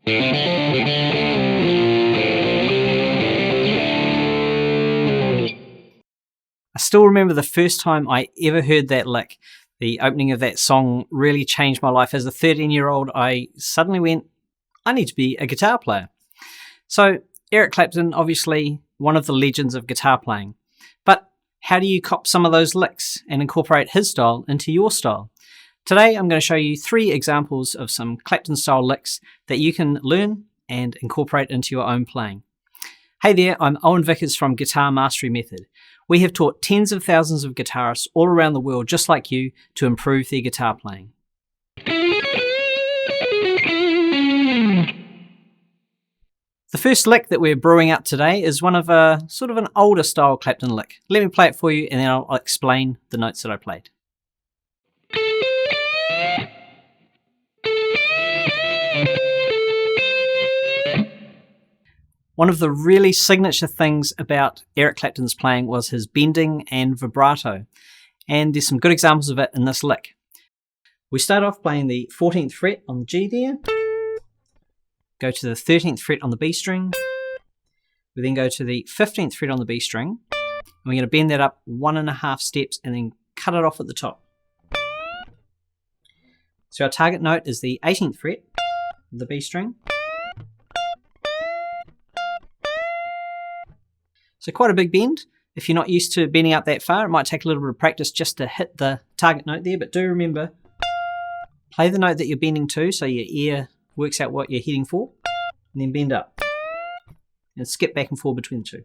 I still remember the first time I ever heard that lick. The opening of that song really changed my life. As a 13-year-old, I suddenly went, I need to be a guitar player. So Eric Clapton, obviously one of the legends of guitar playing. But how do you cop some of those licks and incorporate his style into your style? Today I'm going to show you 3 examples of some Clapton-style licks that you can learn and incorporate into your own playing. Hey there, I'm Owen Vickers from Guitar Mastery Method. We have taught tens of thousands of guitarists all around the world just like you to improve their guitar playing. The first lick that we're brewing up today is one of a sort of an older style Clapton lick. Let me play it for you and then I'll explain the notes that I played. One of the really signature things about Eric Clapton's playing was his bending and vibrato, and there's some good examples of it in this lick. We start off playing the 14th fret on the G there, go to the 13th fret on the B string, we then go to the 15th fret on the B string, and we're going to bend that up 1.5 steps and then cut it off at the top. So our target note is the 18th fret of the B string. So quite a big bend. If you're not used to bending up that far, it might take a little bit of practice just to hit the target note there, but do remember, play the note that you're bending to so your ear works out what you're hitting for, and then bend up. And skip back and forth between the two.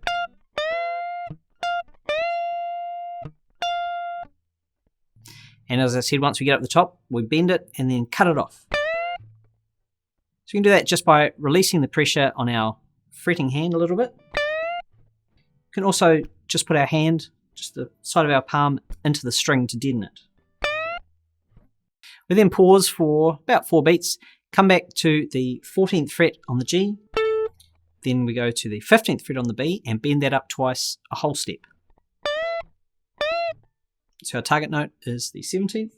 And as I said, once we get up the top, we bend it and then cut it off. So we can do that just by releasing the pressure on our fretting hand a little bit. We can also just put our hand, just the side of our palm, into the string to deaden it. We then pause for about 4 beats, come back to the 14th fret on the G, then we go to the 15th fret on the B and bend that up twice, a whole step. So our target note is the 17th.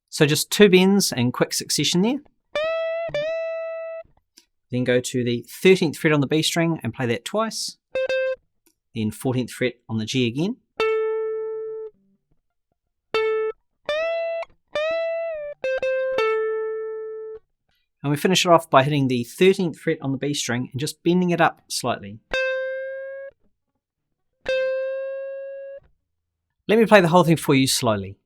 So just 2 bends in quick succession there. Then go to the 13th fret on the B string and play that twice. Then 14th fret on the G again. And we finish it off by hitting the 13th fret on the B string and just bending it up slightly. Let me play the whole thing for you slowly.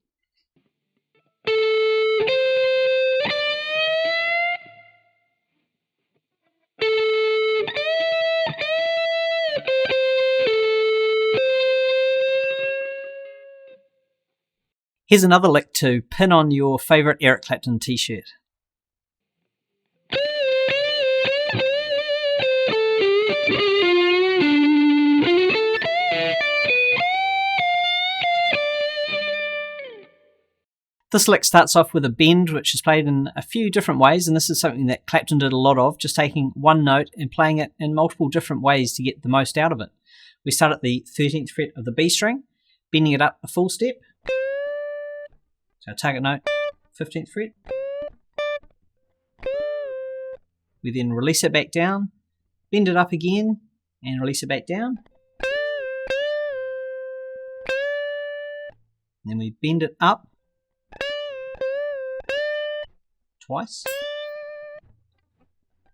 Here's another lick to pin on your favourite Eric Clapton t-shirt. This lick starts off with a bend, which is played in a few different ways, and this is something that Clapton did a lot of, just taking one note and playing it in multiple different ways to get the most out of it. We start at the 13th fret of the B string, bending it up a full step. So our target note, 15th fret. We then release it back down, bend it up again, and release it back down. And then we bend it up twice.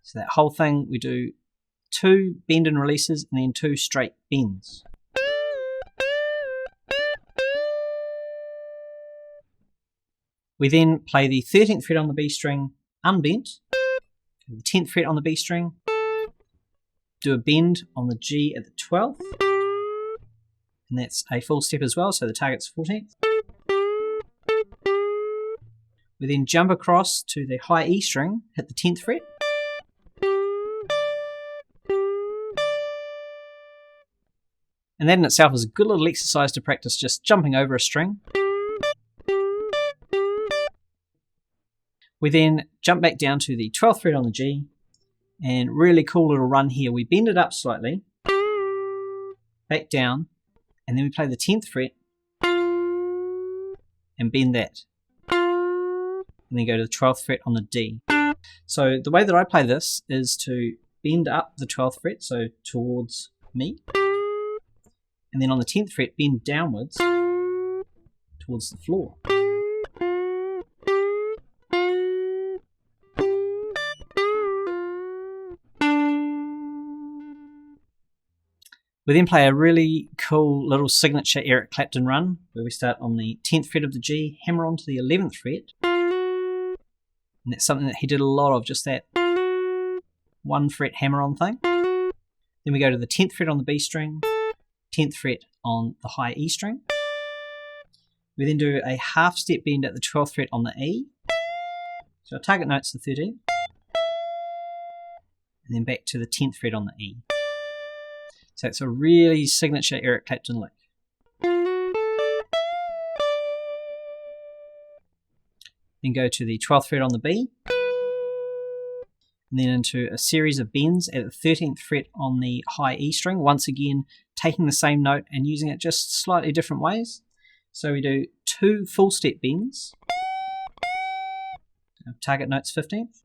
So that whole thing, we do 2 bend and releases and then 2 straight bends. We then play the 13th fret on the B string unbent, the 10th fret on the B string, do a bend on the G at the 12th, and that's a full step as well, so the target's 14th. We then jump across to the high E string, hit the 10th fret, and that in itself is a good little exercise to practice just jumping over a string. We then jump back down to the 12th fret on the G, and really cool little run here. We bend it up slightly, back down, and then we play the 10th fret, and bend that. And then go to the 12th fret on the D. So the way that I play this is to bend up the 12th fret, so towards me. And then on the 10th fret, bend downwards towards the floor. We then play a really cool little signature Eric Clapton run, where we start on the 10th fret of the G, hammer onto the 11th fret. And that's something that he did a lot of, just that 1 fret hammer on thing. Then we go to the 10th fret on the B string, 10th fret on the high E string. We then do a half step bend at the 12th fret on the E. So our target note's the 13th. And then back to the 10th fret on the E. So it's a really signature Eric Clapton lick. Then go to the 12th fret on the B. And then into a series of bends at the 13th fret on the high E string. Once again, taking the same note and using it just slightly different ways. So we do 2 full step bends. Target note's 15th.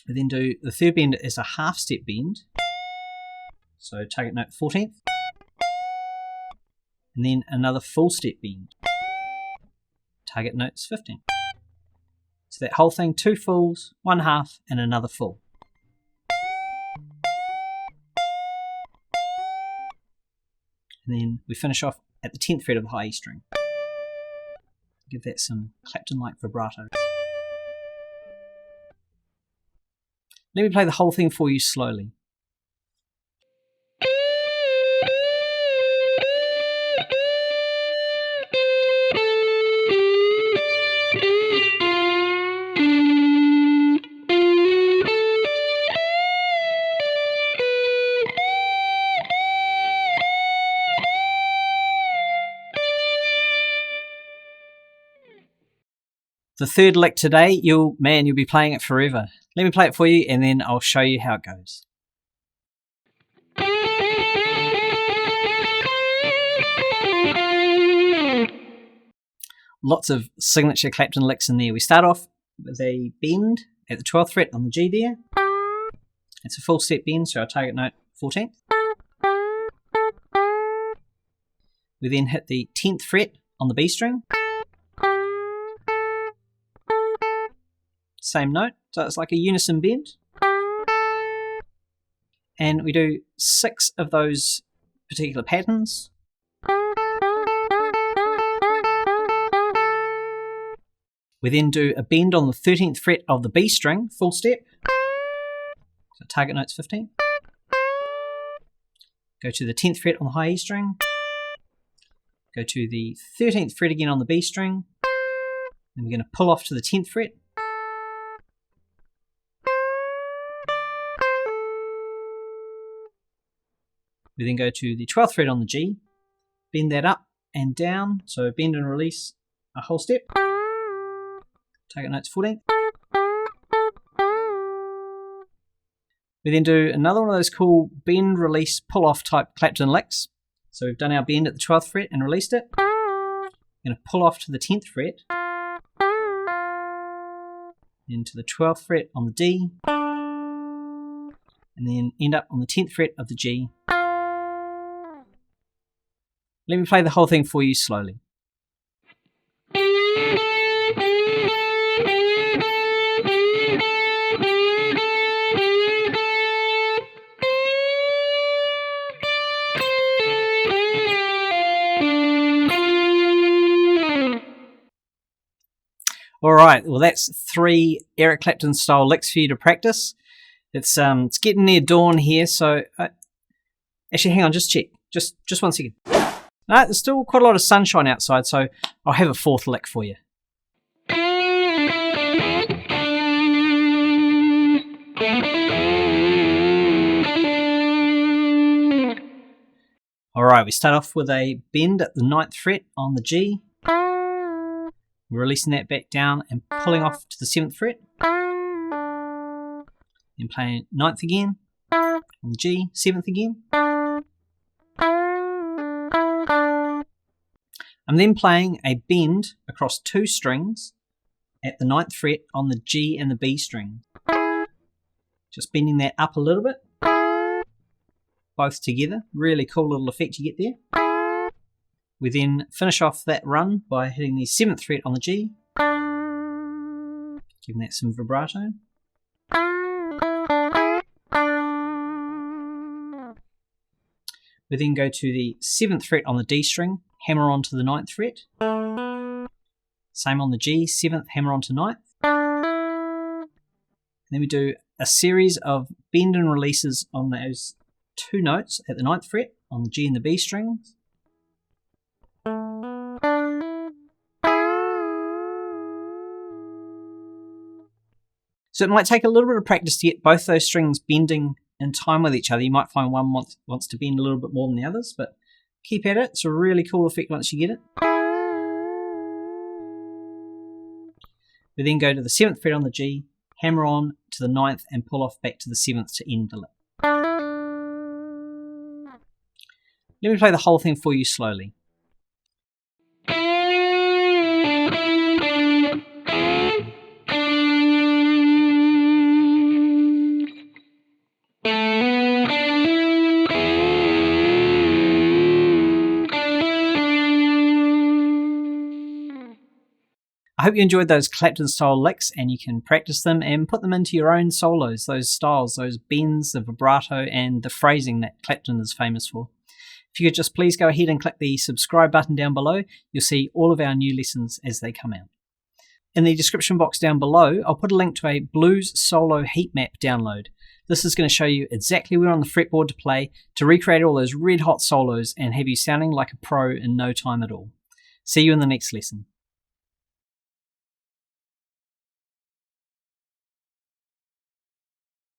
We then do the third bend as a half step bend, so target note 14th, and then another full step bend, target note's 15th. So that whole thing, 2 fulls, 1 half, and another full. And then we finish off at the 10th fret of the high E string. Give that some Clapton-like vibrato. Let me play the whole thing for you slowly. The third lick today, you'll be playing it forever. Let me play it for you and then I'll show you how it goes. Lots of signature Clapton licks in there. We start off with a bend at the 12th fret on the G there. It's a full step bend, so our target note 14th. We then hit the 10th fret on the B string. Same note, so it's like a unison bend. And we do 6 of those particular patterns. We then do a bend on the 13th fret of the B string, full step. So target note's 15. Go to the 10th fret on the high E string. Go to the 13th fret again on the B string. And we're going to pull off to the 10th fret. We then go to the 12th fret on the G, bend that up and down, so bend and release a whole step. Target note's 14th. We then do another one of those cool bend, release, pull off type Clapton licks. So we've done our bend at the 12th fret and released it. We're going to pull off to the 10th fret, then to the 12th fret on the D, and then end up on the 10th fret of the G. Let me play the whole thing for you slowly. Alright, well that's 3 Eric Clapton style licks for you to practice. It's getting near dawn here, so actually hang on, just check. Just 1 second. No, there's still quite a lot of sunshine outside, so I'll have a 4th lick for you. Alright, we start off with a bend at the 9th fret on the G. We're releasing that back down and pulling off to the 7th fret. Then playing 9th again on the G, 7th again. I'm then playing a bend across 2 strings at the 9th fret on the G and the B string. Just bending that up a little bit, both together. Really cool little effect you get there. We then finish off that run by hitting the 7th fret on the G, giving that some vibrato. We then go to the 7th fret on the D string, hammer on to the 9th fret. Same on the G, 7th, hammer on to 9th. And then we do a series of bend and releases on those 2 notes at the 9th fret on the G and the B strings. So it might take a little bit of practice to get both those strings bending in time with each other. You might find one wants to bend a little bit more than the others, but keep at it. It's a really cool effect once you get it. We then go to the 7th fret on the G, hammer on to the 9th and pull off back to the 7th to end the lick. Let me play the whole thing for you slowly. I hope you enjoyed those Clapton style licks and you can practice them and put them into your own solos, those styles, those bends, the vibrato and the phrasing that Clapton is famous for. If you could just please go ahead and click the subscribe button down below, you'll see all of our new lessons as they come out. In the description box down below, I'll put a link to a blues solo heat map download. This is going to show you exactly where on the fretboard to play to recreate all those red hot solos and have you sounding like a pro in no time at all. See you in the next lesson.